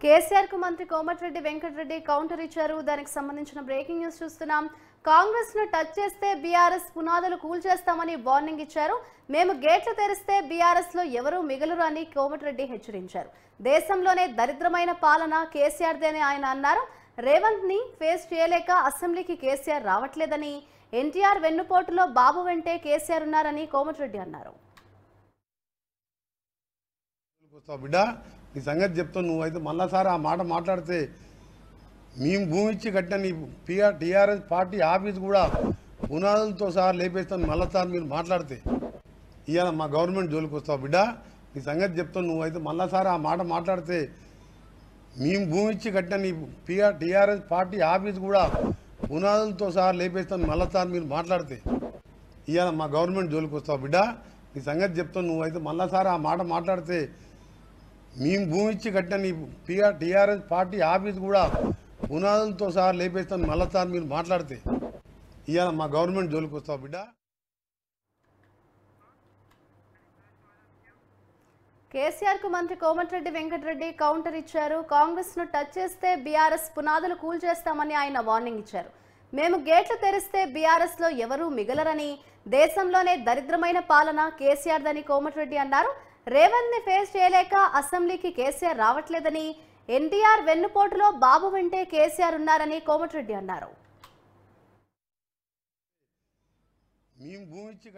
కేసీఆర్ కు మంత్రి కోమటిరెడ్డి వెంకటరెడ్డి కౌంటర్ ఇచ్చారు. దానికి సంబంధించిన బ్రేకింగ్ న్యూస్ చూస్తున్నాం. కాంగ్రెస్ ను టచ్ చేస్తే బీఆర్ఎస్ పునాదులు కూల్చేస్తామని వార్నింగ్ ఇచ్చారు. మేము గేట్లు తెరిస్తే బీఆర్ఎస్ లో ఎవరూ మిగలరు అని కోమటిరెడ్డి హెచ్చరించారు. దేశంలోనే దరిద్రమైన పాలన కేసీఆర్దే అని ఆయన అన్నారు. రేవంత్ ని ఫేస్ చేయలేక అసెంబ్లీకి కేసీఆర్ రావట్లేదని, ఎన్టీఆర్ వెన్నుపోటులో బాబు వెంటే కేసీఆర్ ఉన్నారని కోమటిరెడ్డి అన్నారు. బిడ్డ నీ సంగతి చెప్తాను. నువ్వైతే మళ్ళాసారి ఆ మాట మాట్లాడితే మేము భూమి ఇచ్చి కట్టిన నీ టీఆర్ఎస్ పార్టీ ఆఫీస్ కూడా పునాదులతో సహా లేపేస్తాను. మళ్ళాసారి మీరు మాట్లాడితే ఇవాళ మా గవర్నమెంట్ జోలికి వస్తావు బిడ్డ. నీ సంగతి చెప్తాను. నువ్వైతే మళ్ళాసారి ఆ మాట మాట్లాడితే మేము భూమి ఇచ్చి కట్టిన నీ టీఆర్ఎస్ పార్టీ ఆఫీస్ కూడా పునాదులతో సహా లేపేస్తాను. మళ్ళాసారి మీరు మాట్లాడితే ఇవాళ మా గవర్నమెంట్ జోలికి వస్తావు బిడ్డ. నీ సంగతి చెప్తాను. నువ్వైతే మళ్ళాసారి ఆ మాట మాట్లాడితే మేము భూమి ఇచ్చి కట్టిన నీ టీఆర్ఎస్ పార్టీ ఆఫీస్ కూడా పునాదులతో సహా లేపేస్తాను. మళ్ళాసారి మీరు మాట్లాడితే ఇవాళ మా గవర్నమెంట్ జోలికి వస్తావు బిడ్డ. కేసీఆర్ కు మంత్రి కోమటిరెడ్డి వెంకటరెడ్డి కౌంటర్ ఇచ్చారు. కాంగ్రెస్ ను టచ్ చేస్తే బీఆర్ఎస్ పునాదులు కూల్చేస్తామని ఆయన వార్నింగ్ ఇచ్చారు. మేము గేట్లు తెరిస్తే బీఆర్ఎస్ లో ఎవరూ మిగలరని, దేశంలోనే దరిద్రమైన పాలన కేసీఆర్దని కోమటిరెడ్డి అన్నారు. రేవంత్ ని ఫేస్ చేయలేక అసెంబ్లీకి కేసీఆర్ రావట్లేదని, ఎన్టీఆర్ వెన్నుపోటులో బాబు వెంటే కేసీఆర్ ఉన్నారని కోమటిరెడ్డి అన్నారు. మేము భూమి ఇచ్చి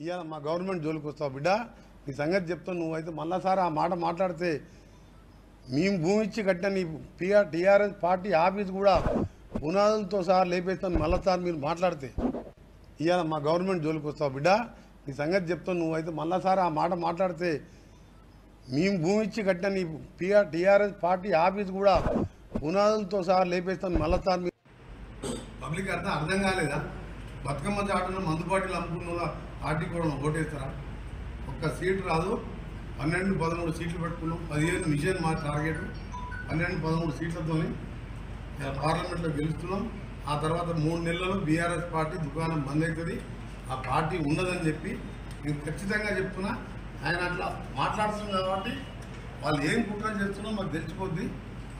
ఇవాళ మా గవర్నమెంట్ జోలికి వస్తావు బిడ్డ. నీ సంగతి చెప్తాను. నువ్వైతే మళ్ళాసారి ఆ మాట మాట్లాడితే మేము భూమి ఇచ్చి కట్టిన నీ టీఆర్ఎస్ పార్టీ ఆఫీస్ కూడా పునాదులతో సహా లేపేస్తాను. మళ్ళాసారి మీరు మాట్లాడితే ఇవాళ మా గవర్నమెంట్ జోలికి వస్తావు బిడ్డ. నీ సంగతి చెప్తాను. నువ్వైతే మళ్ళాసారి ఆ మాట మాట్లాడితే మేము భూమి ఇచ్చి కట్టిన నీ టీఆర్ఎస్ పార్టీ ఆఫీస్ కూడా పునాదులతో సహా లేపేస్తాను. మళ్ళాసారి మీరు పబ్లిక్ అర్థం కాలేదా? బతుకమ్మ చాటున మందుబాటులు అమ్ముకున్న పార్టీ కూడా ఓటేస్తారా? ఒక్క సీటు రాదు. 12-13 సీట్లు పెట్టుకున్నాం. 15 మిషన్ మా టార్గెట్. 12-13 సీట్లతో పార్లమెంట్లో గెలుస్తున్నాం. ఆ తర్వాత 3 నెలల్లో బీఆర్ఎస్ పార్టీ దుకాణం బంద్ అవుతుంది. ఆ పార్టీ ఉన్నదని చెప్పి నేను ఖచ్చితంగా చెప్తున్నా. ఆయన అట్లా మాట్లాడుతున్నాం కాబట్టి వాళ్ళు ఏం కుట్రలు చేస్తున్నా మాకు తెలిసిపోద్ది.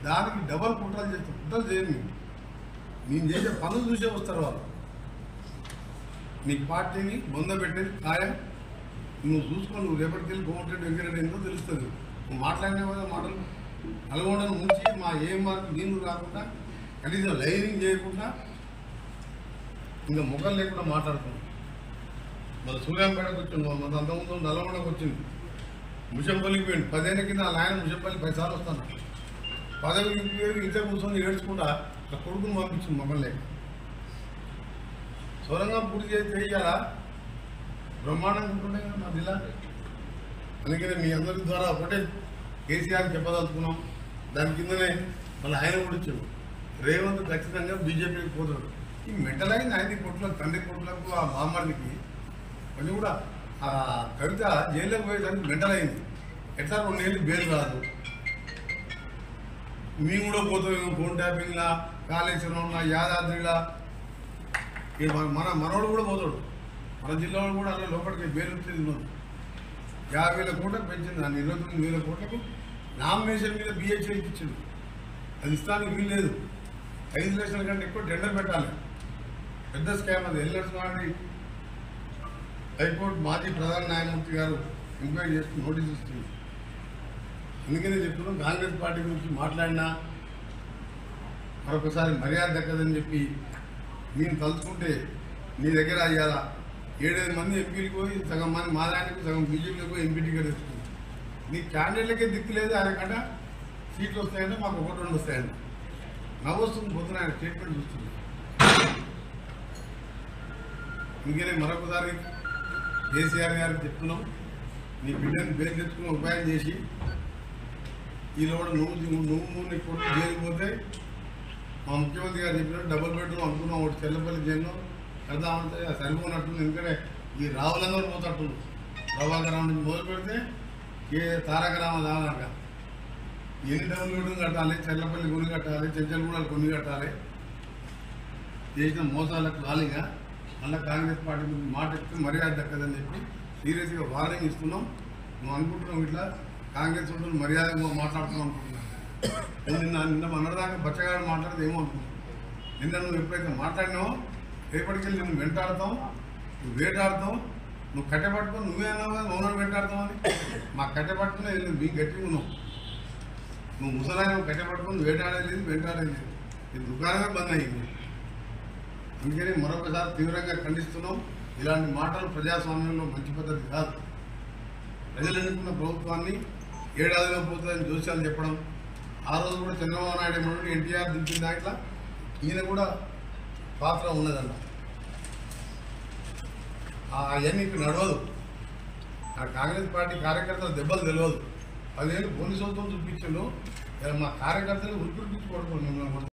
దానికి డబల్ కుట్రలు చేస్తాం. కుట్రలు చేయండి. నేను చేసే పనులు చూసే వస్తారు వాళ్ళు. నీ పార్టీని బొందబెట్టేది ఖాయం. నువ్వు చూసుకొని నువ్వు రేపటికి వెళ్ళి కోమటిరెడ్డి వెంకటరెడ్డి ఏందో తెలుస్తుంది. నువ్వు మాట్లాడినా కదా మాటలు నల్గొండను ముంచి మా ఏం మార్కు నీళ్ళు రాకుండా కనీసం లైనింగ్ చేయకుండా ఇంకా ముఖం లేకుండా మాట్లాడుతున్నాం. మన సూర్యాంపేటకు వచ్చింది, మన అంతకుముందు నల్గొండకు వచ్చింది, ముషంపల్లికి పోయింది. 10 ఏళ్ళ కింద వాళ్ళ ఆయన ముషంపల్లి 10 సార్లు వస్తాను. పదవికి ఇంట్లో కూర్చొని ఏడ్చుకుంటా ఆ కొడుకుని పంపించింది ముఖం లేక. సొరంగం పూర్తి చేయాలా బ్రహ్మాండంగా ఉంటుండే కదా మా జిల్లా. అందుకనే మీ అందరి ద్వారా ఒకటే కేసీఆర్ చెప్పదలుచుకున్నాం. దాని కిందనే మళ్ళీ ఆయన కూడా వచ్చాడు. రేవంత్ ఖచ్చితంగా బీజేపీకి పోతాడు. ఈ మెంటలైన ఆయన కొట్ల తండ్రి కొట్లకు ఆ మామూలుకి కొంచెం కూడా ఆ కవిత జైల్లోకి పోయేదానికి మెంటలైంది. ఎట్లా 2 ఏళ్ళు బెయిల్ రాదు. మేము కూడా పోతాం ఫోన్ ట్యాపింగ్లా, కాళేశ్వరంలా, యాదాద్రిలా. మన మనోడు కూడా పోతాడు. మన జిల్లాలో కూడా అలా లోపలికి బెయిల్ వచ్చేది. 50,000 కోట్లకు పెంచింది. దాన్ని 29,000 కోట్లకు నామినేషన్ మీద బిహెచ్ఐ ఇచ్చింది. అది ఇస్తానికి వీల్లేదు. 5 లక్షల కంటే ఎక్కువ టెండర్ పెట్టాలి. పెద్ద స్కామ్ అది. ఎల్లర్స్ వాడి హైకోర్టు మాజీ ప్రధాన న్యాయమూర్తి గారు ఎంక్వైరీ చేస్తూ నోటీస్ ఇస్తుంది. అందుకనే చెప్తున్నాం, కాంగ్రెస్ పార్టీ గురించి మాట్లాడినా మరొకసారి మర్యాద దక్కదని చెప్పి నేను తలుచుకుంటే నీ దగ్గర అయ్యాలా 7-8 మంది ఎంపీలకు పోయి సగం మంది మా దానికి సగం బీజేపీలకు పోయి ఎంపీ టికెట్ తెచ్చుకుంది. నీ క్యాండిడేట్లకే దిక్కు లేదు. ఆయనకంట సీట్లు వస్తాయంటే మాకు 1-2 వస్తాయండి. నవ్వొస్తుంది పోతున్న ఆయన స్టేట్మెంట్ చూస్తుంది. ఇంకనే మరొకసారి కేసీఆర్ గారికి చెప్తున్నాం, నీ బిడ్డని బెయిల్ తెచ్చుకుని ఉపాయం చేసి ఈలో కూడా నువ్వు నీ కొడుకు చేయకపోతే మా ముఖ్యమంత్రి గారు చెప్పినట్టు డబుల్ బెడ్రూమ్ అనుకున్నాం. ఒకటి చెల్లపల్లి జైల్లో కడదామంటే సరిపోనట్టుంది. ఎందుకంటే ఈ రావులందరూ పోతట్టు ప్రభాకరం నుంచి మొదలు పెడితే తారక రామ దానక ఎన్ని డౌన్లోడ్లు కట్టాలి, చెర్లపల్లి కొన్ని కట్టాలి, చెంచల్గూడలు కొన్ని కట్టాలి. చేసిన మోసాలకు లాలిగా మళ్ళీ కాంగ్రెస్ పార్టీ ముందు మాట ఎత్తే మర్యాద దక్కదని చెప్పి సీరియస్గా వార్నింగ్ ఇస్తున్నాం. నువ్వు అనుకుంటున్నావు ఇట్లా కాంగ్రెస్ వాళ్ళు మర్యాదగా మాట్లాడుతున్నావు అనుకుంటున్నాను. నిన్న మొన్నటిదాకా బచ్చగాడు మాట్లాడితే ఏమో అనుకున్నావు. నిన్న నువ్వు ఎప్పుడైతే మాట్లాడినావో రేపటికెళ్ళి నిన్ను వెంటాడతాం, నువ్వు వేటాడతావు. నువ్వు కట్టె పట్టుకొని నువ్వే అన్నావు కదా మౌనాన్ని వెంటాడతావు అని. మా కట్టె పట్టుకునే వెళ్ళి మీ గట్టిగా ఉన్నావు. నువ్వు ముసలాయన కట్టె పట్టుకొని వేటాడలేదు, వెంటాడలేదు. ఈ దుకాణమే బంద్ అయ్యింది. అందుకని మరొకసారి తీవ్రంగా ఖండిస్తున్నాం. ఇలాంటి మాటలు ప్రజాస్వామ్యంలో మంచి పద్ధతి కాదు. ప్రజలు ఎన్నుకున్న ప్రభుత్వాన్ని ఏడాదిలో పోతుందని జోస్యాలు చెప్పడం, ఆ రోజు కూడా చంద్రబాబు నాయుడు ఏమన్నా ఎన్టీఆర్ దించిన దాంట్లో ఈయన కూడా పాత్ర ఉన్నదన్న. అవన్నీ ఇక్కడ నడవదు. ఆ కాంగ్రెస్ పార్టీ కార్యకర్తల దెబ్బలు తెలియదు. 10 ఏళ్ళు పోలీసులతో చూపించాడు. మా కార్యకర్తలు ఉరిపించి కొడుకోండి.